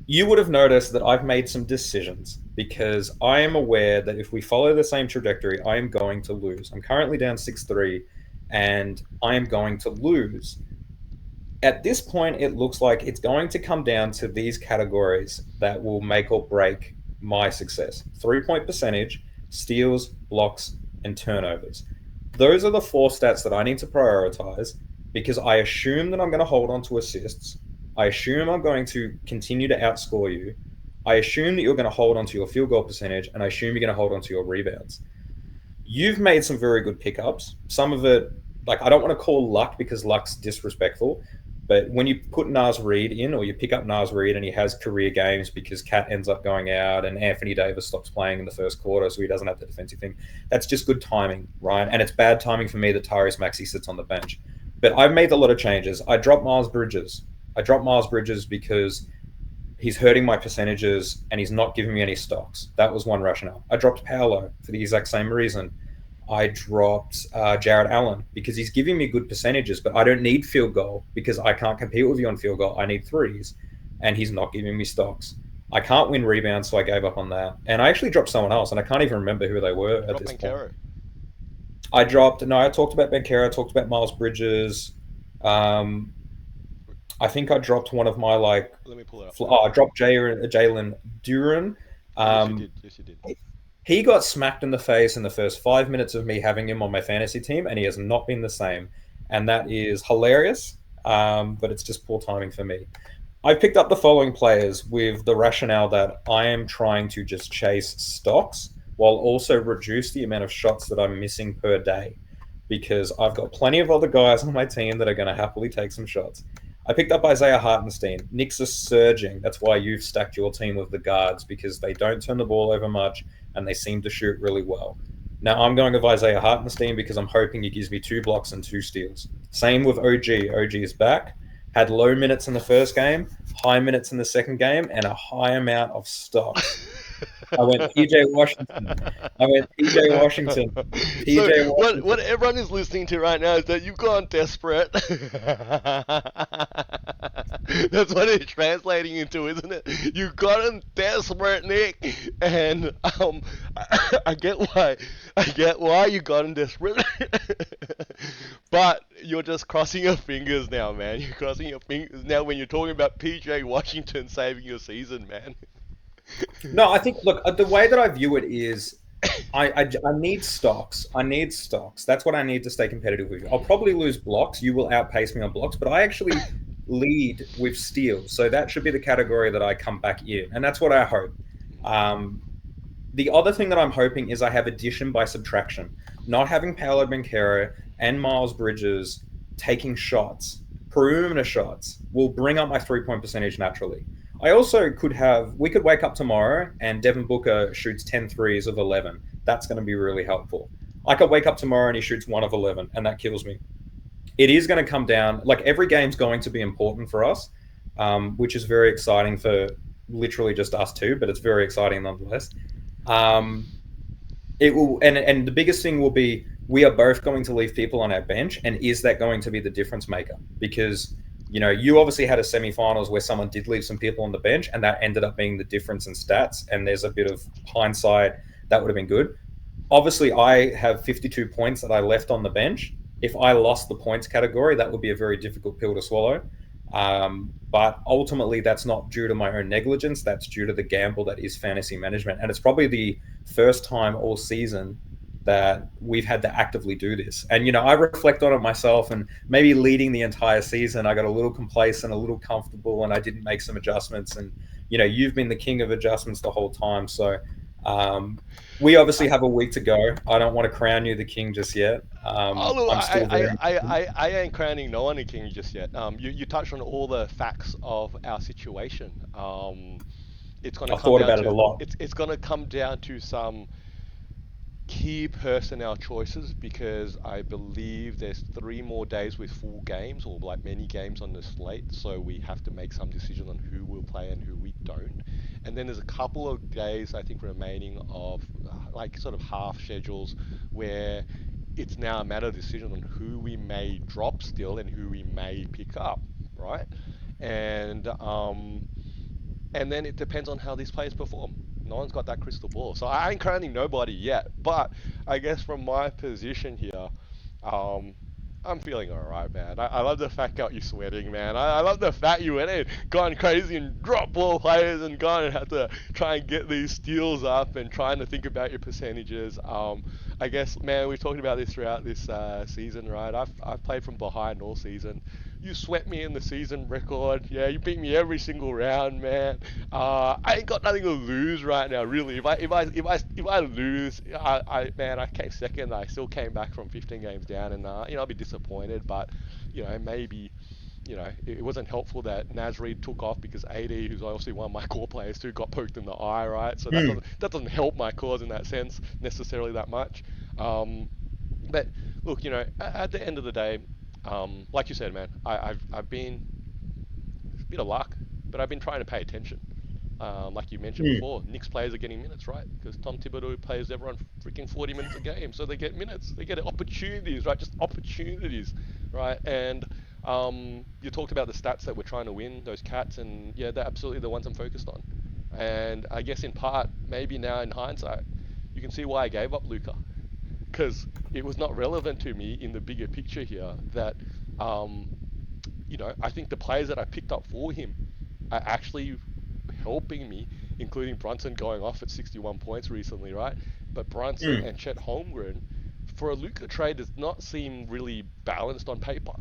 You would have noticed that I've made some decisions because I am aware that if we follow the same trajectory, I am going to lose. I'm currently down 6-3, and I am going to lose. At this point, it looks like it's going to come down to these categories that will make or break my success. 3-point percentage, steals, blocks, and turnovers. Those are the four stats that I need to prioritize because I assume that I'm going to hold on to assists. I assume I'm going to continue to outscore you. I assume that you're going to hold on to your field goal percentage, and I assume you're going to hold on to your rebounds. You've made some very good pickups. Some of it, like I don't want to call luck because luck's disrespectful, but when you put Naz Reid in, or you pick up Naz Reid and he has career games because Cat ends up going out and Anthony Davis stops playing in the first quarter, so he doesn't have the defensive thing. That's just good timing, right? And it's bad timing for me that Tyrese Maxey sits on the bench. But I've made a lot of changes. I dropped Miles Bridges. I dropped Miles Bridges because he's hurting my percentages and he's not giving me any stocks. That was one rationale. I dropped Paolo for the exact same reason. I dropped Jared Allen because he's giving me good percentages, but I don't need field goal because I can't compete with you on field goal. I need threes, and he's not giving me stocks. I can't win rebounds, so I gave up on that. And I actually dropped someone else, and I can't even remember who they were at Drop this point. Bankero. I talked about Benkera, I talked about Miles Bridges. Um, I think I dropped one of my like, Let me pull it up for you. I dropped Jalen Duran. Yes, you Um, did. Yes, you did. he got smacked in the face in the first 5 minutes of me having him on my fantasy team, and he has not been the same. And that is hilarious, but it's just poor timing for me. I've picked up the following players with the rationale that I am trying to just chase stocks while also reduce the amount of shots that I'm missing per day because I've got plenty of other guys on my team that are going to happily take some shots. I picked up Isaiah Hartenstein. Knicks are surging. That's why you've stacked your team with the guards because they don't turn the ball over much and they seem to shoot really well. Now I'm going with Isaiah Hartenstein because I'm hoping he gives me 2 blocks and 2 steals. Same with OG. OG is back. Had low minutes in the first game, high minutes in the second game, and a high amount of stocks. I went PJ Washington. I went PJ Washington. So PJ what Washington. everyone is listening to right now is that you've gone desperate. That's what it's translating into, isn't it? You've gotten desperate, Nick, and I get why you gotten desperate, but you're just crossing your fingers now, man. You're crossing your fingers now when you're talking about PJ Washington saving your season, man. No, I think look the way that I view it is I need stocks. I need stocks. That's what I need to stay competitive with you. I'll probably lose blocks. You will outpace me on blocks, but I actually lead with steals. So that should be the category that I come back in. And that's what I hope. Um, the other thing that I'm hoping is I have addition by subtraction. Not having Paolo Banchero and Miles Bridges taking shots, perimeter shots, will bring up my 3 point percentage naturally. I also we could wake up tomorrow and Devin Booker shoots 10 threes of 11. That's going to be really helpful. I could wake up tomorrow and he shoots 1 of 11, and that kills me. It is going to come down, like every game's going to be important for us, which is very exciting for literally just us two, but it's very exciting nonetheless. Um, it will, and the biggest thing will be we are both going to leave people on our bench, and is that going to be the difference maker? Because you obviously had a semifinals where someone did leave some people on the bench, and that ended up being the difference in stats. And there's a bit of hindsight that would have been good. Obviously, I have 52 points that I left on the bench. If I lost the points category, that would be a very difficult pill to swallow. But ultimately, that's not due to my own negligence. That's due to the gamble that is fantasy management. And it's probably the first time all season that we've had to actively do this. And, I reflect on it myself, and maybe leading the entire season, I got a little complacent, a little comfortable, and I didn't make some adjustments. And, you've been the king of adjustments the whole time. So we obviously have a week to go. I don't want to crown you the king just yet. Oh, look, I'm still very. I ain't crowning no one a king just yet. You touched on all the facts of our situation. It's gonna I come thought down about it a to lot. it's gonna come down to some key personnel choices because I believe there's 3 more days with full games or like many games on the slate, so we have to make some decision on who will play and who we don't. And then there's a couple of days I think remaining of like sort of half schedules where it's now a matter of decision on who we may drop still and who we may pick up, right? And and then it depends on how these players perform. No one's got that crystal ball, so I ain't crowning nobody yet. But I guess from my position here, um, I'm feeling alright, man. I love the fact got you sweating, man. I love the fact you went in, gone crazy and dropped ball players and gone and had to try and get these steals up and trying to think about your percentages. I guess, man, we've talked about this throughout this season, right? I've played from behind all season. You swept me in the season record. Yeah, you beat me every single round, man. I ain't got nothing to lose right now, really. If I lose, man, I came second. I still came back from 15 games down, and I'll be disappointed. But maybe it wasn't helpful that Nasri took off because AD, who's obviously one of my core players too, got poked in the eye, right? So that Hmm. doesn't help my cause in that sense necessarily that much. Um, but look, at the end of the day, like you said, man, I've been a bit of luck, but I've been trying to pay attention. Like you mentioned Hmm. before, Knicks players are getting minutes, right? Because Tom Thibodeau plays everyone freaking 40 minutes a game, so they get minutes, they get opportunities, right? Just opportunities, right? And you talked about the stats that we're trying to win, those cats, and yeah, they're absolutely the ones I'm focused on. And I guess in part, maybe now in hindsight, you can see why I gave up Luca, because it was not relevant to me in the bigger picture here that um, I think the players that I picked up for him are actually helping me, including Brunson going off at 61 points recently, right? But Brunson Hmm. and Chet Holmgren, for a Luka trade, does not seem really balanced on paper.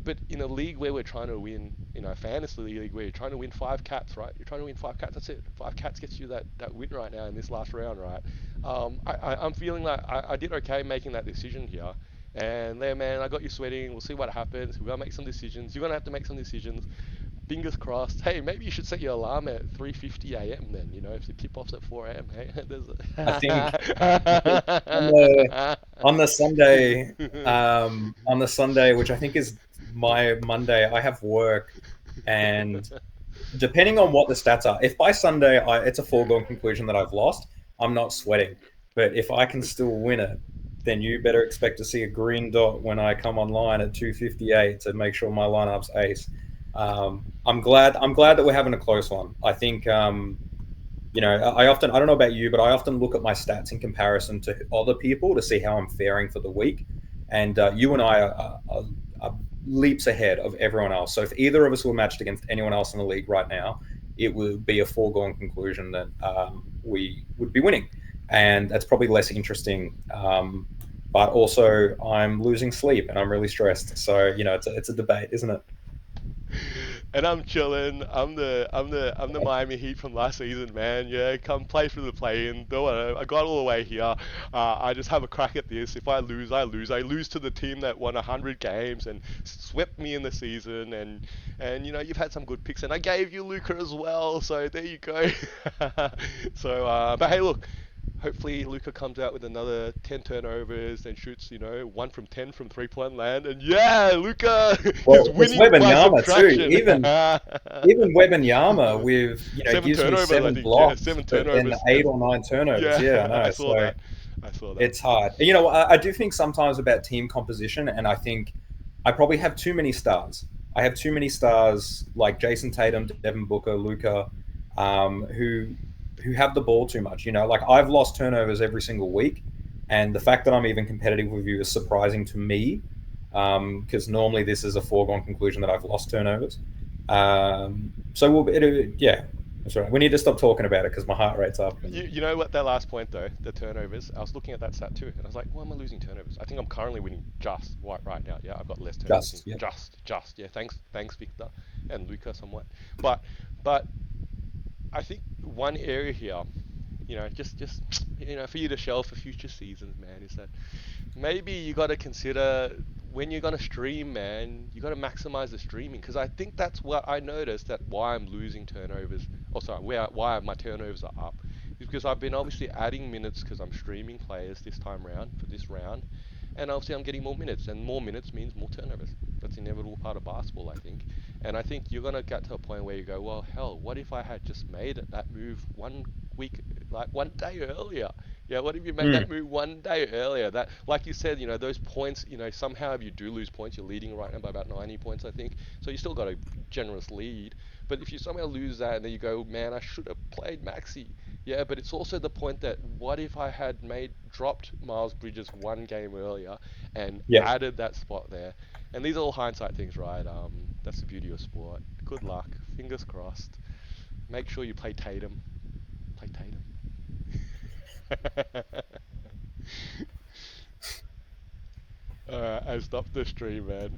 But in a league where we're trying to win, a fantasy league where you're trying to win five cats, right? You're trying to win five cats. That's it. Five cats gets you that win right now in this last round, right? I'm feeling like I did okay making that decision here. And there, man, I got you sweating. We'll see what happens. We're gonna make some decisions. You're gonna have to make some decisions. Fingers crossed. Hey, maybe you should set your alarm at 3:50 a.m. then. If the tip-off's at 4 a.m. Hey, there's I think on the a... on the Sunday, on the Sunday, which I think is my Monday, I have work, and depending on what the stats are, if by Sunday it's a foregone conclusion that I've lost, I'm not sweating. But if I can still win it, then you better expect to see a green dot when I come online at 2:58 to make sure my lineup's ace. I'm glad that we're having a close one. I think I don't know about you, but I often look at my stats in comparison to other people to see how I'm faring for the week. And you and I are leaps ahead of everyone else. So if either of us were matched against anyone else in the league right now, it would be a foregone conclusion that we would be winning. And that's probably less interesting. But also, I'm losing sleep and I'm really stressed. So, it's a debate, isn't it? And I'm chilling. I'm the Miami Heat from last season, man. Yeah, come play for the play-in. Don't worry, I got all the way here. I just have a crack at this. If I lose, I lose. I lose to the team that won 100 games and swept me in the season. And you've had some good picks, and I gave you Luca as well. So there you go. So, but hey, look. Hopefully Luca comes out with another 10 turnovers and shoots, 1 from 10 from three-point land. And yeah, Luca is Well, it's winning by Wembanyama too. subtraction. Even Wembanyama with Seven gives me turnovers, I seven think. Yeah, blocks, seven but then turnovers. 8 or 9 turnovers. Yeah, Yeah, I I know. saw So that. I saw that. it's hard. I do think sometimes about team composition, and I think I probably have too many stars. I have too many stars like Jason Tatum, Devin Booker, Luca, who have the ball too much. Like I've lost turnovers every single week, and the fact that I'm even competitive with you is surprising to me, because normally this is a foregone conclusion that I've lost turnovers. So yeah, that's right. We need to stop talking about it because my heart rate's up. And You know what? That last point though, the turnovers. I was looking at that stat too, and I was like, why am I losing turnovers? I think I'm currently winning just right now. Yeah, I've got less turnovers in just yeah. just. Yeah, thanks Victor and Luca somewhat. But I think one area here, just for you to shelve for future seasons, man, is that maybe you got to consider when you're gonna stream, man. You got to maximize the streaming because I think that's what I noticed that why I'm losing turnovers. Oh, sorry, why my turnovers are up is because I've been obviously adding minutes because I'm streaming players this time round for this round, and obviously I'm getting more minutes, and more minutes means more turnovers. That's an inevitable part of basketball, I think. And I think you're gonna get to a point where you go, well, hell, what if I had just made that move one week, like one day earlier? Yeah, what if you made that Mm. move one day earlier? That, like you said, those points, somehow if you do lose points, you're leading right now by about 90 points, I think. So you still got a generous lead. But if you somehow lose that and then you go, man, I should have played Maxi. Yeah, but it's also the point that what if I had dropped Miles Bridges one game earlier and Yep. added that spot there? And these are all hindsight things, right? That's the beauty of sport. Good luck. Fingers crossed. Make sure you play Tatum. Play Tatum. Alright, I stopped the stream, man.